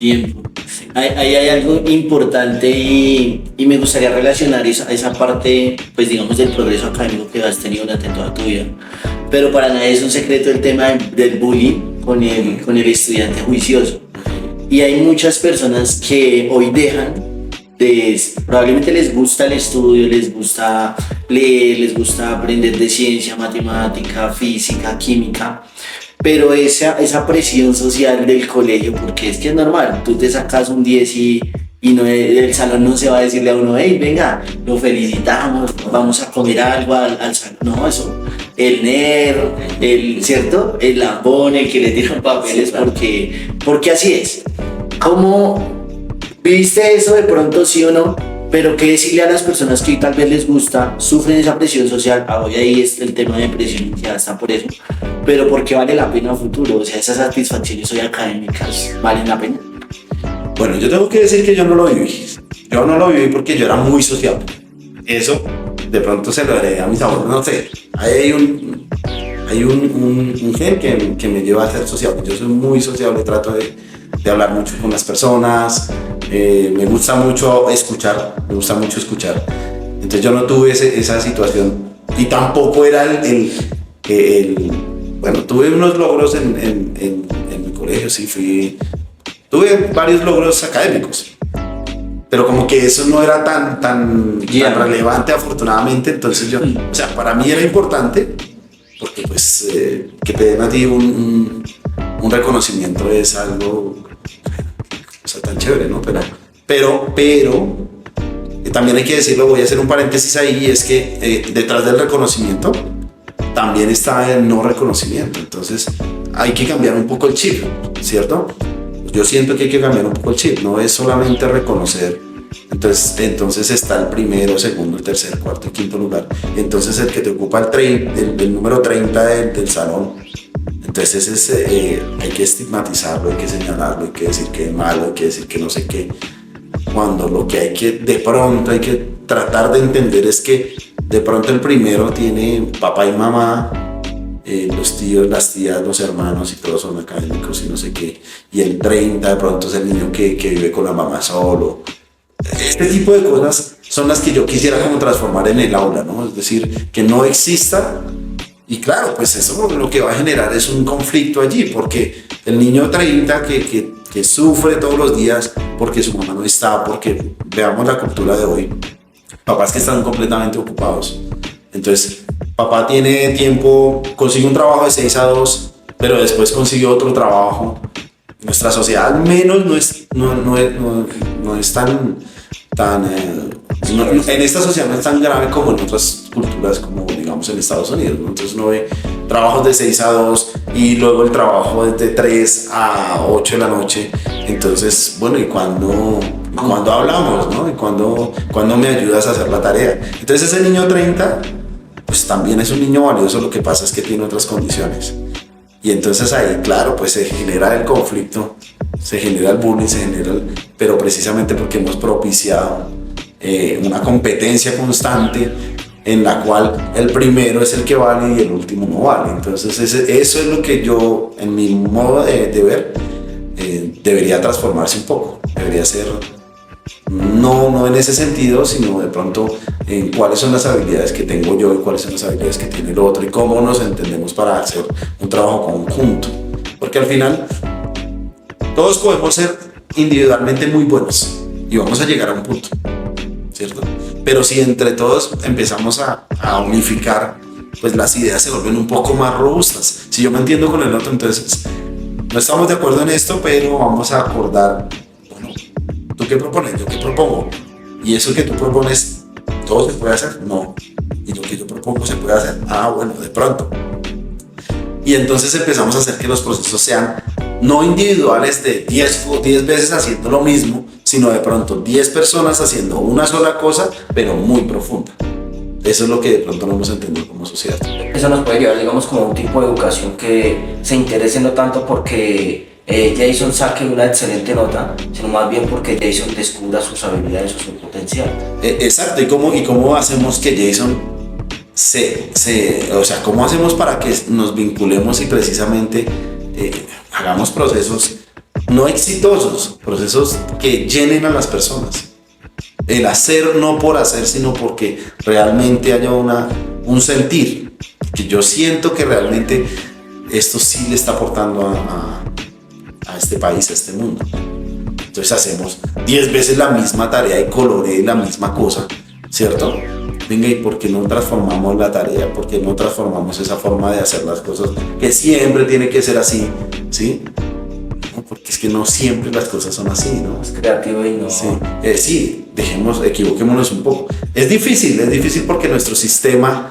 Tiempo. Ahí hay algo importante y me gustaría relacionar esa parte, pues digamos, del progreso académico que has tenido durante toda tu vida. Pero para nadie es un secreto el tema del bullying con el estudiante juicioso. Y hay muchas personas que hoy probablemente les gusta el estudio, les gusta leer, les gusta aprender de ciencia, matemática, física, química, pero esa presión social del colegio, porque es que es normal, tú te sacas un 10 y no, el salón no se va a decirle a uno, hey, venga, lo felicitamos, vamos a comer algo al salón, no, eso, el nerd, ¿cierto? El lambón, el que le tiran papeles, porque así es. ¿Cómo viste eso de pronto, sí o no? Pero qué decirle a las personas que tal vez les gusta, sufren esa presión social, hoy ahí es el tema de presión, ya está por eso, pero porque vale la pena a futuro, o sea, esas satisfacciones hoy académicas valen la pena. Bueno, yo tengo que decir que yo no lo viví. Yo no lo viví porque yo era muy sociable. Eso de pronto se lo heredé a mis abuelos, no sé. Hay un gen que me lleva a ser sociable. Yo soy muy sociable, trato de hablar mucho con las personas. Me gusta mucho escuchar. Entonces yo no tuve esa situación y tampoco era bueno, tuve unos logros en mi colegio, sí tuve varios logros académicos, pero como que eso no era tan relevante afortunadamente, entonces o sea, para mí era importante, porque pues que te den a ti un reconocimiento es algo, o sea, tan chévere, ¿no? Pero también hay que decirlo, voy a hacer un paréntesis ahí, y es que detrás del reconocimiento también está el no reconocimiento, entonces hay que cambiar un poco el chip, ¿cierto? Yo siento que hay que cambiar un poco el chip, no es solamente reconocer, entonces está el primero, segundo, el tercer, cuarto y quinto lugar, entonces el que te ocupa el número 30 del salón, entonces hay que estigmatizarlo, hay que señalarlo, hay que decir que es malo, hay que decir que no sé qué, cuando lo que de pronto hay que tratar de entender es que de pronto el primero tiene papá y mamá, los tíos, las tías, los hermanos y todos son académicos y no sé qué, y el 30 de pronto es el niño que vive con la mamá solo. Este tipo de cosas son las que yo quisiera como transformar en el aula, ¿no? Es decir, que no exista, y claro, pues eso lo que va a generar es un conflicto allí, porque el niño 30 que sufre todos los días porque su mamá no está, porque veamos la cultura de hoy, papás que están completamente ocupados. Entonces, papá tiene tiempo, consigue un trabajo de 6 a 2, pero después consigue otro trabajo. Nuestra sociedad al menos no es en esta sociedad no es tan grave como en otras culturas, como digamos en Estados Unidos, ¿no? Entonces uno ve trabajos de 6 a 2 y luego el trabajo es de 3 a 8 de la noche. Entonces, bueno, ¿y cuándo hablamos, no? ¿Y cuándo me ayudas a hacer la tarea? Entonces ese niño 30, pues también es un niño valioso, lo que pasa es que tiene otras condiciones. Y entonces ahí, claro, pues se genera el conflicto, se genera el bullying, pero precisamente porque hemos propiciado una competencia constante en la cual el primero es el que vale y el último no vale. Entonces eso es lo que yo, en mi modo de ver, debería transformarse un poco. Debería ser, no en ese sentido, sino de pronto en cuáles son las habilidades que tengo yo y cuáles son las habilidades que tiene el otro y cómo nos entendemos para hacer un trabajo conjunto. Porque al final todos podemos ser individualmente muy buenos y vamos a llegar a un punto, ¿cierto? Pero si entre todos empezamos a unificar, pues las ideas se vuelven un poco más robustas. Si yo me entiendo con el otro, entonces no estamos de acuerdo en esto, pero vamos a acordar, bueno, ¿tú qué propones? ¿Yo qué propongo? Y eso que tú propones, ¿todo se puede hacer? No. Y lo que yo propongo se puede hacer. Bueno, de pronto. Y entonces empezamos a hacer que los procesos sean no individuales de 10 veces haciendo lo mismo, sino de pronto 10 personas haciendo una sola cosa, pero muy profunda. Eso es lo que de pronto no hemos entendido como sociedad. Eso nos puede llevar, digamos, como a un tipo de educación que se interese no tanto porque Jason saque una excelente nota, sino más bien porque Jason descubra sus habilidades o su potencial. Exacto, y cómo hacemos que Jason o sea, cómo hacemos para que nos vinculemos y precisamente hagamos procesos no exitosos, procesos que llenen a las personas. El hacer no por hacer, sino porque realmente haya un sentir. Que yo siento que realmente esto sí le está aportando a este país, a este mundo. Entonces hacemos 10 veces la misma tarea y coloré la misma cosa, ¿cierto? Venga, ¿y por qué no transformamos la tarea? ¿Por qué no transformamos esa forma de hacer las cosas que siempre tiene que ser así? ¿Sí? No, porque es que no siempre las cosas son así, ¿no? Es creativo y no... Sí, sí, equivoquémonos un poco. Es difícil porque nuestro sistema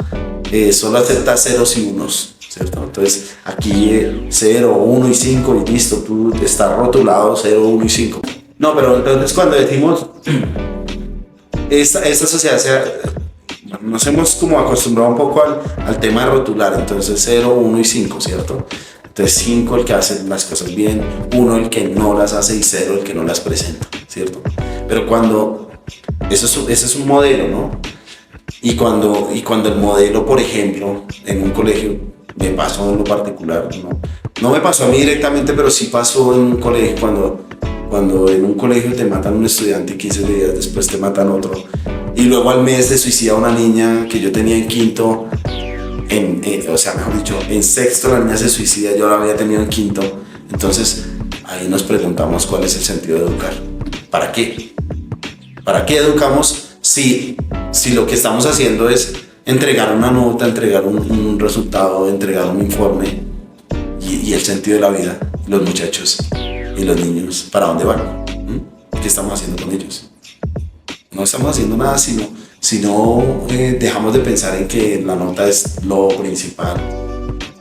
solo acepta ceros y unos, ¿cierto? Entonces aquí 0, 1 y 5 y listo, tú estás rotulado 0, 1 y 5. No, pero entonces cuando decimos esta sociedad nos hemos como acostumbrado un poco al tema de rotular, entonces 0, 1 y 5, ¿cierto? Entonces 5 el que hace las cosas bien, 1 el que no las hace y 0 el que no las presenta, ¿cierto? Pero cuando ese es un modelo, ¿no? Y cuando el modelo, por ejemplo, en un colegio, me pasó en lo particular, no me pasó a mí directamente, pero sí pasó en un colegio, cuando en un colegio te matan un estudiante y 15 días después te matan otro, y luego al mes se suicida una niña que yo tenía en quinto, o sea, mejor dicho, en sexto la niña se suicida, yo la había tenido en quinto. Entonces ahí nos preguntamos cuál es el sentido de educar. ¿Para qué? ¿Para qué educamos si lo que estamos haciendo es entregar una nota, entregar un resultado, entregar un informe y el sentido de la vida? Los muchachos y los niños, ¿para dónde van? ¿Qué estamos haciendo con ellos? No estamos haciendo nada si no dejamos de pensar en que la nota es lo principal,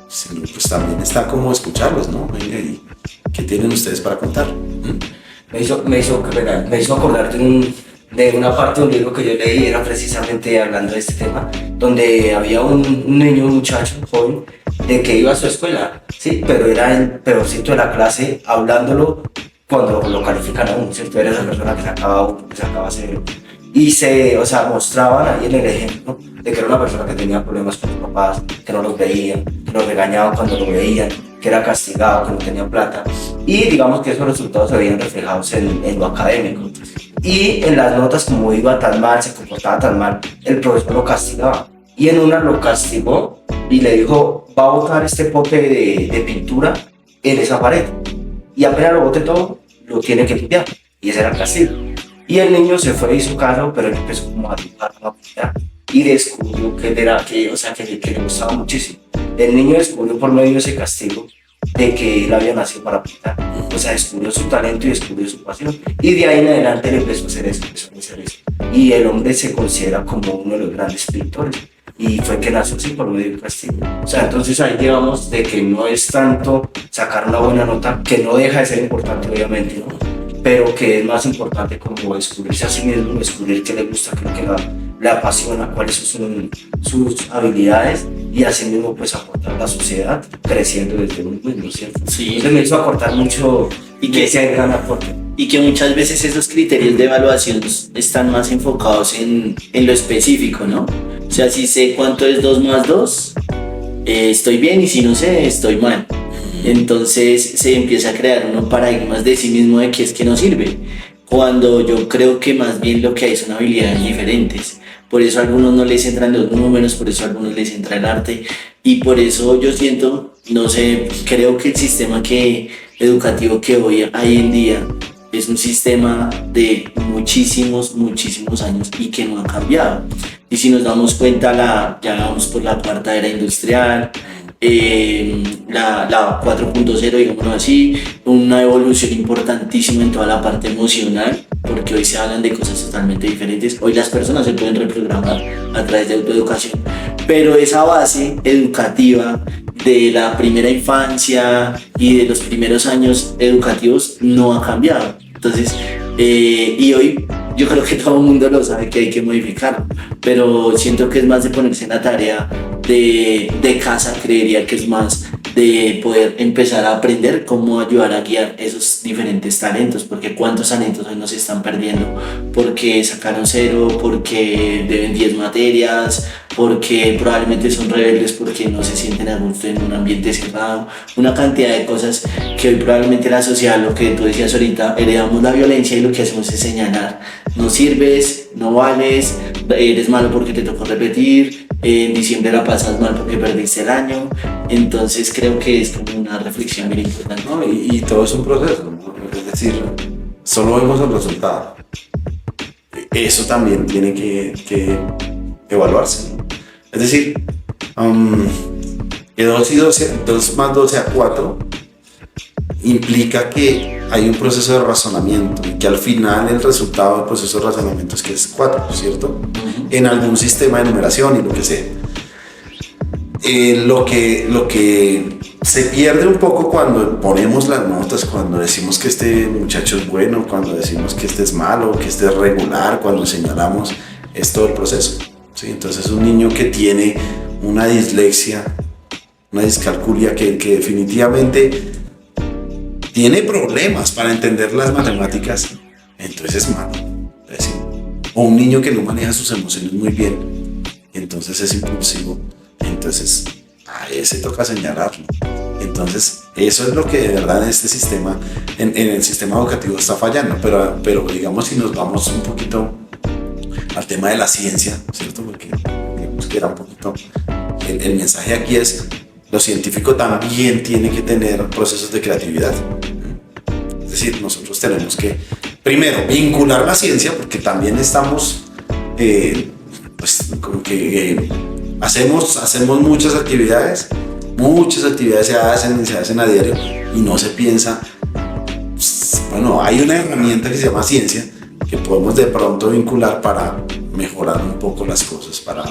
sino pues también está como escucharlos, ¿no? Venga, ¿y qué tienen ustedes para contar? Me hizo acordar de una parte de un libro que yo leí, era precisamente hablando de este tema, donde había un niño, un muchacho, un joven, de que iba a su escuela, sí, pero era el peorcito de la clase, hablándolo cuando lo califican a uno, ¿cierto? Era esa persona que sacaba cero. Y mostraban ahí en el ejemplo de que era una persona que tenía problemas con sus papás, que no los veían, que los regañaban cuando lo veían, que era castigado, que no tenía plata. Y digamos que esos resultados se veían reflejados en lo académico. Y en las notas, como iba tan mal, se comportaba tan mal, el profesor lo castigaba. Y en una lo castigó y le dijo, va a botar este pote de pintura en esa pared. Y apenas lo bote todo, lo tiene que limpiar. Y ese era el castigo. Y el niño se fue y hizo caso, pero él empezó como a dibujar, a pintar, y descubrió que le gustaba muchísimo. El niño descubrió por medio de ese castigo de que él había nacido para pintar. O sea, descubrió su talento y descubrió su pasión. Y de ahí en adelante él empezó a hacer eso. Y el hombre se considera como uno de los grandes pintores. Y fue que nació así por medio del castigo. O sea, entonces ahí llevamos de que no es tanto sacar una buena nota, que no deja de ser importante obviamente, ¿no? Pero que es más importante como descubrirse a sí mismo, descubrir qué le gusta, qué es lo que le apasiona, cuáles son sus habilidades y así mismo pues aportar a la sociedad creciendo desde un mismo, ¿cierto? Sí. Entonces me hizo acortar mucho y que sea el gran aporte. Y que muchas veces esos criterios de evaluación están más enfocados en lo específico, ¿no? O sea, si sé cuánto es 2 más 2, estoy bien, y si no sé, estoy mal. Entonces se empieza a crear unos paradigmas de sí mismo de que es que no sirve, cuando yo creo que más bien lo que hay son habilidades diferentes. Por eso a algunos no les entran los números, por eso a algunos les entra el arte, y por eso yo siento, no sé, creo que el sistema educativo que hoy hay en día es un sistema de muchísimos años y que no ha cambiado. Y si nos damos cuenta, ya vamos por la cuarta era industrial, la 4.0, digámoslo así, una evolución importantísima en toda la parte emocional, porque hoy se hablan de cosas totalmente diferentes. Hoy las personas se pueden reprogramar a través de autoeducación, pero esa base educativa de la primera infancia y de los primeros años educativos no ha cambiado. Entonces, y hoy yo creo que todo el mundo lo sabe que hay que modificarlo, pero siento que es más de ponerse en la tarea de casa, creería que es más de poder empezar a aprender cómo ayudar a guiar esos diferentes talentos, porque cuántos talentos hoy nos están perdiendo porque sacaron 0, porque deben 10 materias, porque probablemente son rebeldes, porque no se sienten a gusto en un ambiente cerrado, una cantidad de cosas que hoy probablemente la sociedad, lo que tú decías ahorita, heredamos la violencia y lo que hacemos es señalar, no sirves, no vales, eres malo porque te tocó repetir, en diciembre la pasas mal porque perdiste el año. Entonces creo que es como una reflexión muy importante. ¿no? Y todo es un proceso, ¿no? Es decir, solo vemos el resultado. Eso también tiene que evaluarse, ¿no? Es decir, que 2 más 2 sea 4 implica que hay un proceso de razonamiento y que al final el resultado del proceso de razonamiento es que es 4, ¿cierto? En algún sistema de numeración y lo que sea. Lo que se pierde un poco cuando ponemos las notas, cuando decimos que este muchacho es bueno, cuando decimos que este es malo, que este es regular, cuando señalamos, es todo el proceso, ¿sí? Entonces un niño que tiene una dislexia, una discalculia que definitivamente tiene problemas para entender las matemáticas, entonces es malo. Es decir, o un niño que no maneja sus emociones muy bien, entonces es impulsivo, entonces a ese toca señalarlo. Entonces eso es lo que de verdad en este sistema, en el sistema educativo está fallando, pero digamos si nos vamos un poquito al tema de la ciencia, ¿cierto? Porque digamos que era un poquito, el mensaje aquí es, lo científico también tiene que tener procesos de creatividad. Es decir, nosotros tenemos que, primero, vincular la ciencia, porque también estamos, pues, como que hacemos muchas actividades se hacen a diario y no se piensa, pues, bueno, hay una herramienta que se llama ciencia, que podemos de pronto vincular para mejorar un poco las cosas, para